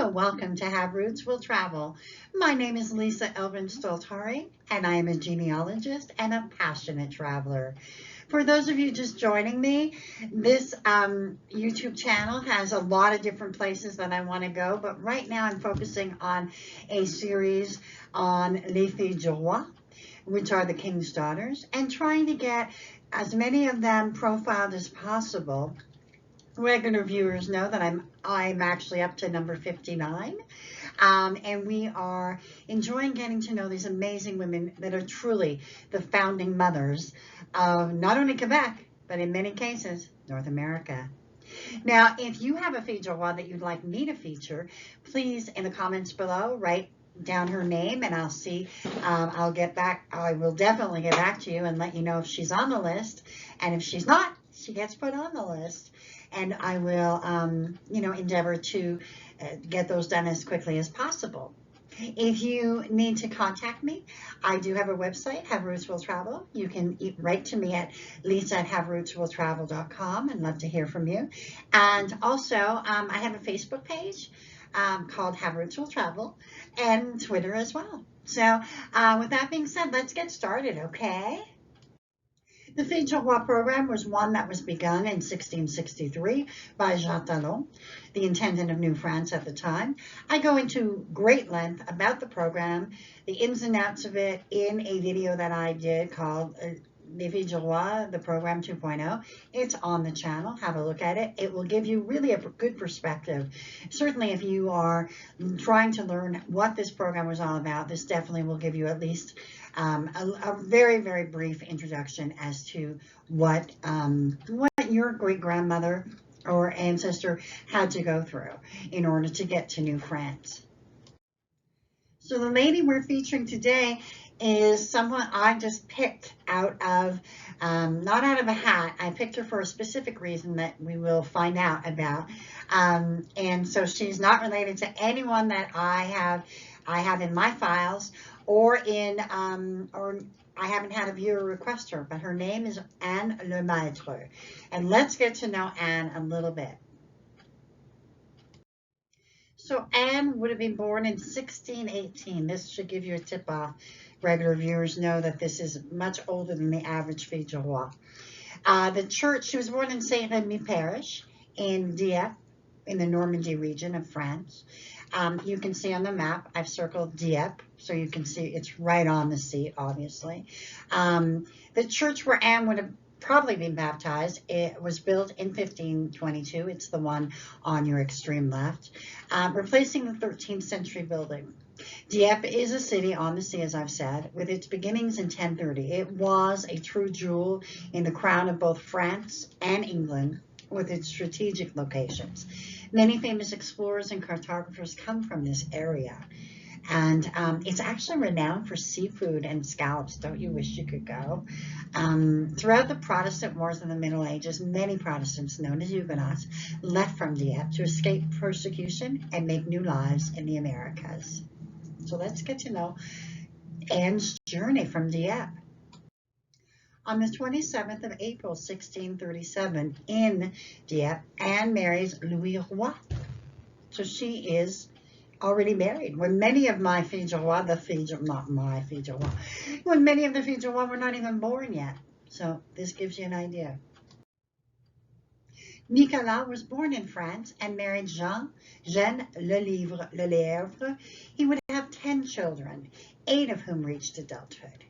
Hello, welcome to Have Roots Will Travel. My name is Lisa Elvin Stoltari, and I am a genealogist and a passionate traveler. For those of you just joining me, this YouTube channel has a lot of different places that I want to go, but right now I'm focusing on a series on Les Filles du Roi, which are the King's daughters, and trying to get as many of them profiled as possible. Regular viewers know that I'm actually up to number 59, and we are enjoying getting to know these amazing women that are truly the founding mothers of not only Quebec, but in many cases, North America. Now, if you have a Fille du Roi that you'd like me to feature, please, in the comments below, write down her name, and I'll see, I will definitely get back to you and let you know if she's on the list, and if she's not, she gets put on the list. And I will, endeavor to get those done as quickly as possible. If you need to contact me, I do have a website, Have Roots Will Travel. You can write to me at lisa@haverootswilltravel.com, and love to hear from you. And also, I have a Facebook page called Have Roots Will Travel, and Twitter as well. So with that being said, let's get started, okay? The Filles du Roi program was one that was begun in 1663 by Jean Talon, the intendant of New France at the time. I go into great length about the program, the ins and outs of it, in a video that I did called Les Filles du Roi, the program 2.0. It's on the channel. Have a look at it. It will give you really a good perspective. Certainly, if you are trying to learn what this program was all about, this definitely will give you at least a very, very brief introduction as to what your great-grandmother or ancestor had to go through in order to get to New France. So the lady we're featuring today is someone I just picked out of, not out of a hat. I picked her for a specific reason that we will find out about. And so she's not related to anyone that I have in my files, or I haven't had a viewer request her, but her name is Anne Lemaitre. And let's get to know Anne a little bit. So Anne would have been born in 1618. This should give you a tip off. Regular viewers know that this is much older than the average Fille du Roi. She was born in Saint Remy Parish in Dieppe, in the Normandy region of France. You can see on the map, I've circled Dieppe, so you can see it's right on the sea, obviously. The church where Anne would have probably been baptized, it was built in 1522. It's the one on your extreme left, replacing the 13th century building. Dieppe is a city on the sea, as I've said, with its beginnings in 1030. It was a true jewel in the crown of both France and England, with its strategic locations. Many famous explorers and cartographers come from this area. And it's actually renowned for seafood and scallops. Don't you wish you could go? Throughout the Protestant wars in the Middle Ages, many Protestants, known as Huguenots, left from Dieppe to escape persecution and make new lives in the Americas. So let's get to know Anne's journey from Dieppe. On the 27th of April, 1637, in Dieppe, Anne marries Louis Roy. So she is already married. When many of my Filles du Roi, not my Filles du Roi, when many of the Filles du Roi were not even born yet. So this gives you an idea. Nicolas was born in France and married Jeanne Lelièvre. He would have 10 children, 8 of whom reached adulthood.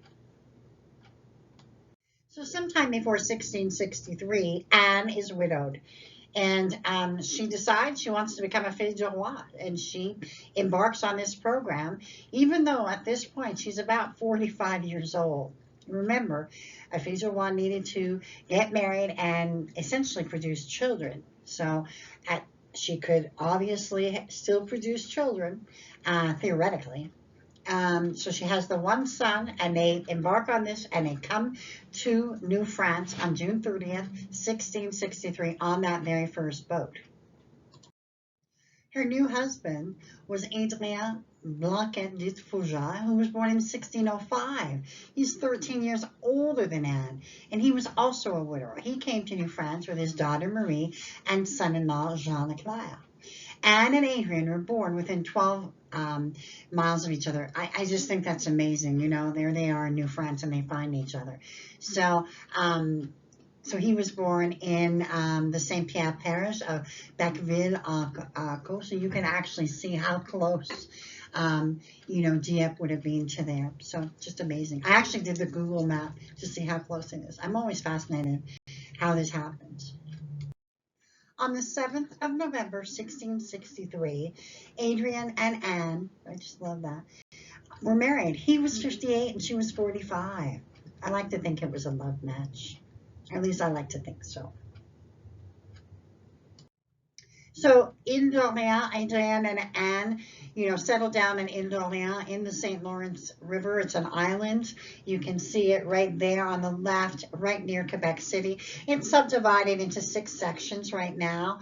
So sometime before 1663, Anne is widowed, and she decides she wants to become a Fille du Roi, and she embarks on this program, even though at this point she's about 45 years old. Remember, a Fille du Roi needed to get married and essentially produce children. So she could obviously still produce children, theoretically. So she has the one son, and they embark on this, and they come to New France on June 30th, 1663, on that very first boat. Her new husband was Adrien Blanquet de Fougeat, who was born in 1605. He's 13 years older than Anne, and he was also a widower. He came to New France with his daughter Marie and son-in-law Jean Leclerc. Anne and Adrian were born within 12 miles of each other. I just think that's amazing. You know, there they are in New France and they find each other. So, so he was born in the St. Pierre parish of Becqueville-en-Caux. So you can actually see how close, you know, Dieppe would have been to there. So just amazing. I actually did the Google map to see how close it is. I'm always fascinated how this happens. On the 7th of November, 1663, Adrian and Anne, I just love that, were married. He was 58 and she was 45. I like to think it was a love match. At least I like to think so. So in d'Orléans, Adrienne and Anne, you know, settled down in Ile d'Orléans in the St. Lawrence River. It's an island. You can see it right there on the left, right near Quebec City. It's subdivided into 6 sections right now.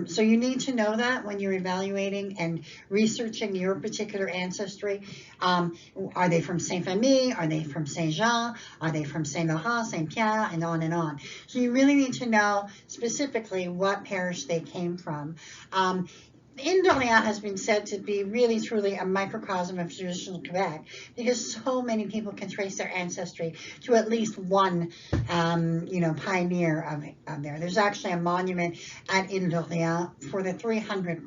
So you need to know that when you're evaluating and researching your particular ancestry. Are they from Saint-Famille? Are they from Saint-Jean? Are they from Saint-Laurent, Saint-Pierre, and on and on? So you really need to know specifically what parish they came from. Ile d'Orléans has been said to be really truly a microcosm of traditional Quebec because so many people can trace their ancestry to at least one, you know, pioneer of there. There's actually a monument at Ile d'Orléans for the 300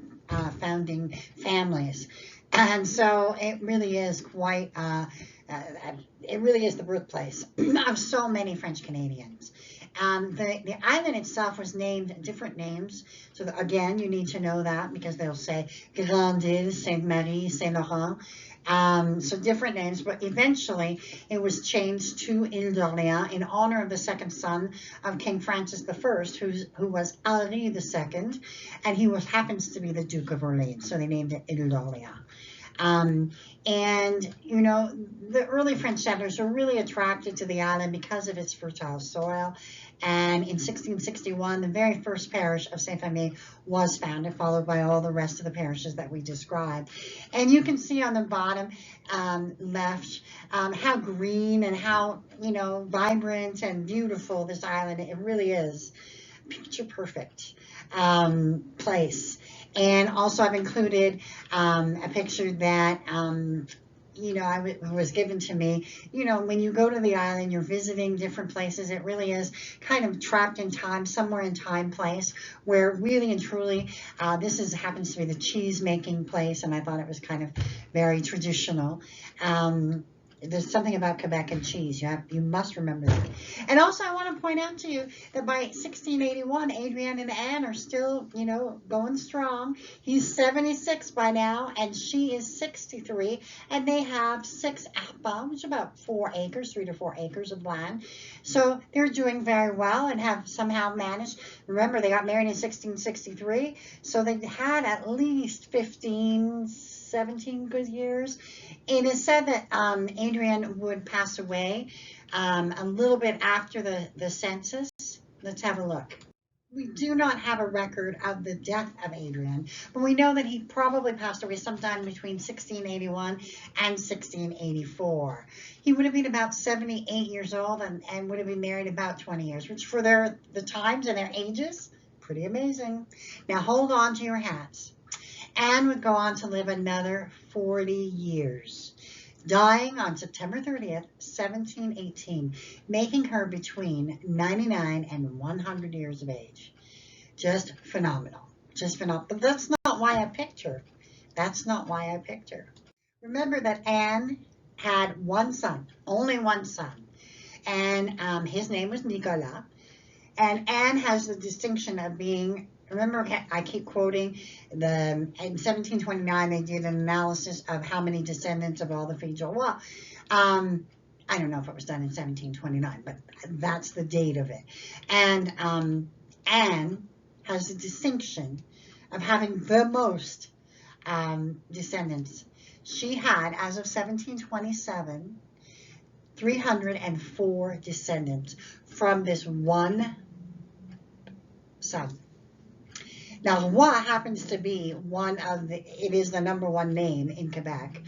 founding families. And so it really is quite, it really is the birthplace of so many French Canadians. The island itself was named different names. So again, you need to know that because they'll say Grande Ile, Sainte Marie, Saint Laurent. So different names, but eventually it was changed to Ile d'Orléans in honor of the second son of King Francis I, who was Henri II, and he happens to be the Duke of Orleans. So they named it Ile d'Orléans. And, you know, the early French settlers were really attracted to the island because of its fertile soil. And in 1661, the very first parish of Saint-Famille was founded, followed by all the rest of the parishes that we described. And you can see on the bottom left how green and how, you know, vibrant and beautiful this island, it really is. Picture perfect place. And also I've included a picture that, you know, was given to me. You know, when you go to the island, you're visiting different places. It really is kind of trapped in time, somewhere in time place, where really and truly, this happens to be the cheese making place, and I thought it was kind of very traditional. There's something about Quebec and cheese. You must remember that. And also, I want to point out to you that by 1681, Adrienne and Anne are still, you know, going strong. He's 76 by now, and she is 63, and they have 6 arpents, which is about 4 acres, 3 to 4 acres of land. So they're doing very well and have somehow managed. Remember, they got married in 1663, so they had at least 17 good years. It is said that Adrienne would pass away a little bit after the census. Let's have a look. We do not have a record of the death of Adrian, but we know that he probably passed away sometime between 1681 and 1684. He would have been about 78 years old and would have been married about 20 years, which for the times and their ages, pretty amazing. Now hold on to your hats. Anne would go on to live another 40 years, dying on September 30th, 1718, making her between 99 and 100 years of age. Just phenomenal. Just phenomenal. But that's not why I picked her. That's not why I picked her. Remember that Anne had one son, only one son, and his name was Nicolas. And Anne has the distinction of being, remember, I keep quoting, in 1729, they did an analysis of how many descendants of all the Filles du Roi. I don't know if it was done in 1729, but that's the date of it. And Anne has the distinction of having the most descendants. She had, as of 1727, 304 descendants from this one son. Now, Roi happens to be it is the #1 name in Quebec.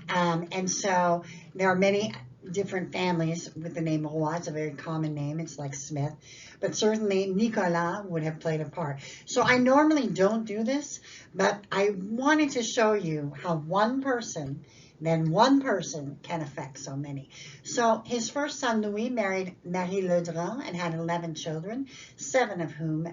And so there are many different families with the name Roy. It's a very common name. It's like Smith. But certainly Nicolas would have played a part. So I normally don't do this, but I wanted to show you how one person, then one person can affect so many. So his first son, Louis, married Marie Ledrant and had 11 children, 7 of whom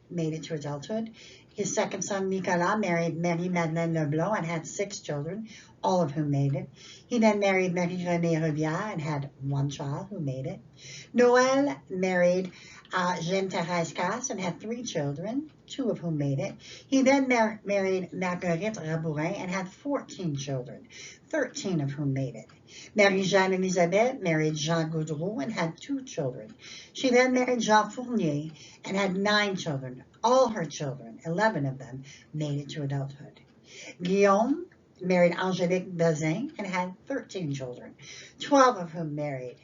made it to adulthood. His second son, Nicolas, married Marie-Madeleine Leblanc and had 6 children, all of whom made it. He then married Marie-Renée Rivière and had 1 child who made it. Noël married Jeanne Thérèse Casse and had 3 children, 2 of whom made it. He then married Marguerite Rabourin and had 14 children, 13 of whom made it. Marie-Jeanne Elisabeth married Jean Gaudreau and had 2 children. She then married Jean Fournier and had 9 children. All her children, 11 of them, made it to adulthood. Guillaume married Angélique Bazin and had 13 children, 12 of whom married.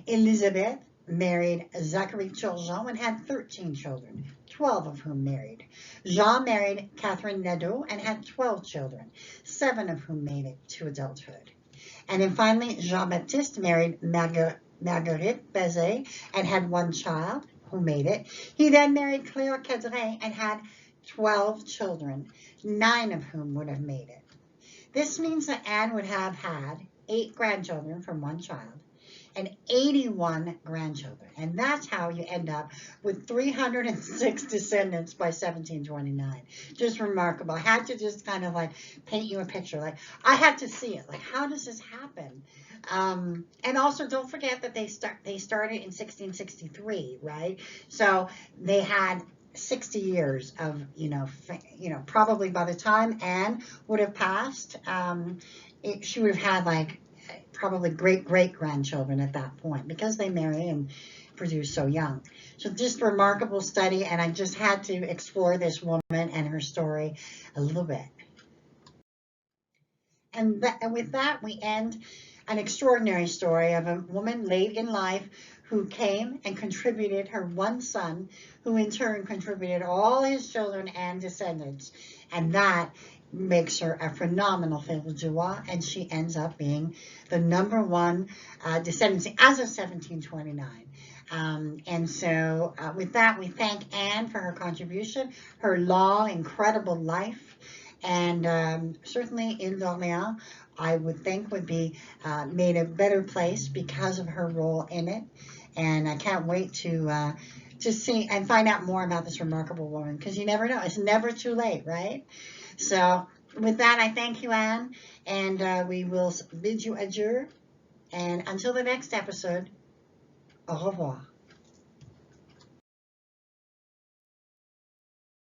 Elizabeth married Zachary Turgeon and had 13 children, 12 of whom married. Jean married Catherine Nadeau and had 12 children, 7 of whom made it to adulthood. And then finally, Jean-Baptiste married Marguerite Bazin and had 1 child who made it. He then married Claire Cadrin and had 12 children, 9 of whom would have made it. This means that Anne would have had 8 grandchildren from 1 child and 81 grandchildren. And that's how you end up with 306 descendants by 1729. Just remarkable. I had to just kind of like paint you a picture. Like, I had to see it. Like, how does this happen? And also, don't forget that they started in 1663, right? So they had 60 years of, probably by the time Anne would have passed, she would have had like probably great-great-grandchildren at that point because they marry and produce so young. So just a remarkable study, and I just had to explore this woman and her story a little bit. And with that, we end an extraordinary story of a woman late in life who came and contributed her 1 son, who in turn contributed all his children and descendants. And that makes her a phenomenal Filles du Roi, and she ends up being the #1 descendant as of 1729. And so with that, we thank Anne for her contribution, her long, incredible life, and certainly Ile d'Orléans, I would think, would be made a better place because of her role in it. And I can't wait to see and find out more about this remarkable woman, because you never know. It's never too late, right? So with that, I thank you, Anne, and we will bid you adieu. And until the next episode, au revoir.